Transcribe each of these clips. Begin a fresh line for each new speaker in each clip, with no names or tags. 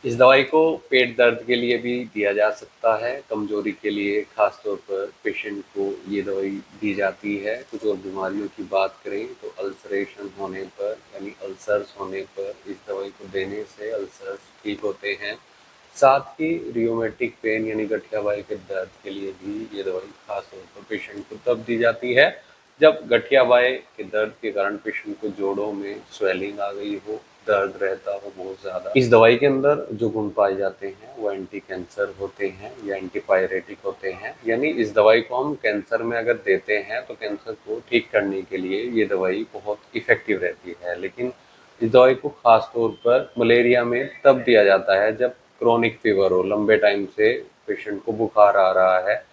इस दवाई को पेट दर्द के लिए भी दिया जा सकता है, कमजोरी के लिए खासतौर पर पेशेंट को ये दवाई दी जाती है। कुछ और बीमारियों की बात करें तो अल्सरेशन होने पर यानी अल्सर्स होने पर इस दवाई को देने से अल्सर्स ठीक होते हैं। साथ ही रियोमेटिक पेन यानी गठिया के दर्द के लिए भी ये दवाई खासतौर पर पेशेंट को तब दी जाती है जब गठिया के दर्द के कारण पेशेंट को जोड़ों में स्वेलिंग आ गई हो, दर्द रहता हो बहुत ज़्यादा। इस दवाई के अंदर जो गुण पाए जाते हैं वो एंटी कैंसर होते हैं या एंटीपायरेटिक होते हैं, यानी इस दवाई को हम कैंसर में अगर देते हैं तो कैंसर को ठीक करने के लिए ये दवाई बहुत इफेक्टिव रहती है। लेकिन इस दवाई को खास तौर पर मलेरिया में तब दिया जाता है जब क्रोनिक फीवर हो, लंबे टाइम से पेशेंट को बुखार आ रहा है।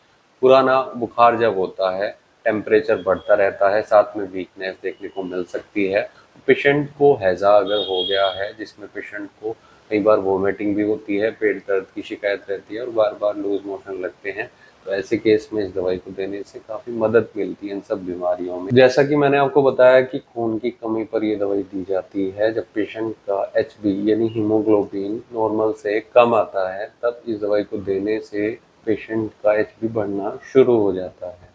पुराना बुखार जब होता है, टेम्परेचर बढ़ता रहता है, साथ में वीकनेस देखने को मिल सकती है। पेशेंट को हैज़ा अगर हो गया है जिसमें पेशेंट को कई बार वोमिटिंग भी होती है, पेट दर्द की शिकायत रहती है और बार बार लूज मोशन लगते हैं, तो ऐसे केस में इस दवाई को देने से काफ़ी मदद मिलती है इन सब बीमारियों में। जैसा कि मैंने आपको बताया कि खून की कमी पर ये दवाई दी जाती है। जब पेशेंट का HB यानी हीमोग्लोबिन नॉर्मल से कम आता है तब इस दवाई को देने से पेशेंट का HB बढ़ना शुरू हो जाता है।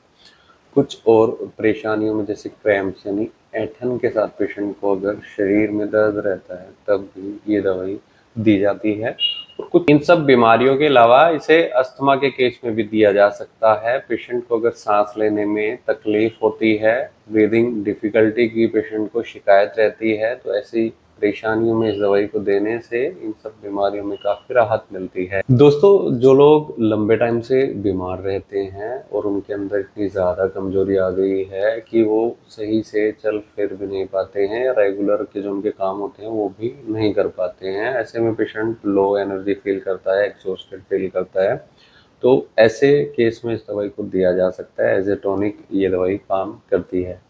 कुछ और परेशानियों में जैसे क्रैम्प्स यानी ऐंठन के साथ पेशेंट को अगर शरीर में दर्द रहता है तब भी ये दवाई दी जाती है। और कुछ इन सब बीमारियों के अलावा इसे अस्थमा के केस में भी दिया जा सकता है। पेशेंट को अगर सांस लेने में तकलीफ होती है, ब्रीदिंग डिफिकल्टी की पेशेंट को शिकायत रहती है, तो ऐसी परेशानियों में इस दवाई को देने से इन सब बीमारियों में काफ़ी राहत मिलती है। दोस्तों, जो लोग लंबे टाइम से बीमार रहते हैं और उनके अंदर इतनी ज़्यादा कमजोरी आ गई है कि वो सही से चल फिर भी नहीं पाते हैं या रेगुलर के जो उनके काम होते हैं वो भी नहीं कर पाते हैं, ऐसे में पेशेंट लो एनर्जी फील करता है, एग्जॉस्टेड फील करता है, तो ऐसे केस में इस दवाई को दिया जा सकता है। एज ए टॉनिक ये दवाई काम करती है।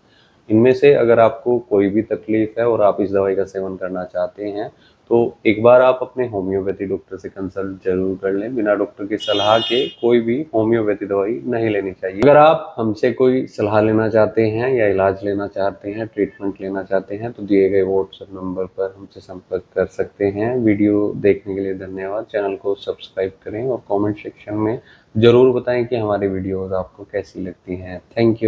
इनमें से अगर आपको कोई भी तकलीफ है और आप इस दवाई का सेवन करना चाहते हैं तो एक बार आप अपने होम्योपैथी डॉक्टर से कंसल्ट जरूर कर लें। बिना डॉक्टर की सलाह के कोई भी होम्योपैथी दवाई नहीं लेनी चाहिए। अगर आप हमसे कोई सलाह लेना चाहते हैं या इलाज लेना चाहते हैं, ट्रीटमेंट लेना चाहते हैं तो दिए गए व्हाट्सएप नंबर पर हमसे संपर्क कर सकते हैं। वीडियो देखने के लिए धन्यवाद। चैनल को सब्सक्राइब करें और कॉमेंट सेक्शन में ज़रूर बताएं कि हमारी वीडियोज़ आपको कैसी लगती हैं। Thank you.